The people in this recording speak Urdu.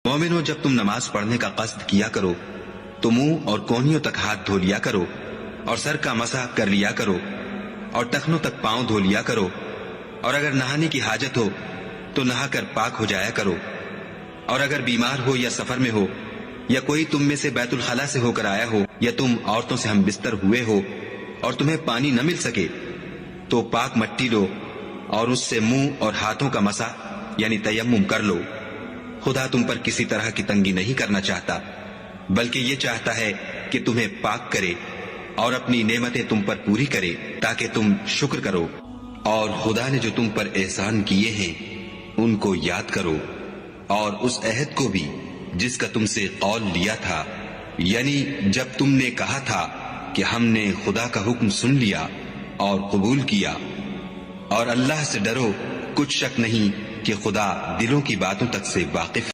مومنو، جب تم نماز پڑھنے کا قصد کیا کرو تو منہ اور کونیوں تک ہاتھ دھو لیا کرو، اور سر کا مسح کر لیا کرو، اور ٹخنوں تک پاؤں دھو لیا کرو، اور اگر نہانے کی حاجت ہو تو نہا کر پاک ہو جایا کرو، اور اگر بیمار ہو یا سفر میں ہو، یا کوئی تم میں سے بیت الخلا سے ہو کر آیا ہو، یا تم عورتوں سے ہم بستر ہوئے ہو اور تمہیں پانی نہ مل سکے، تو پاک مٹی لو اور اس سے منہ اور ہاتھوں کا مسح یعنی تیمم کر لو۔ خدا تم پر کسی طرح کی تنگی نہیں کرنا چاہتا، بلکہ یہ چاہتا ہے کہ تمہیں پاک کرے اور اپنی نعمتیں تم پر پوری کرے تاکہ تم شکر کرو، اور خدا نے جو تم پر احسان کیے ہیں ان کو یاد کرو، اور اس عہد کو بھی جس کا تم سے قول لیا تھا، یعنی جب تم نے کہا تھا کہ ہم نے خدا کا حکم سن لیا اور قبول کیا، اور اللہ سے ڈرو، کچھ شک نہیں کہ خدا دلوں کی باتوں تک سے واقف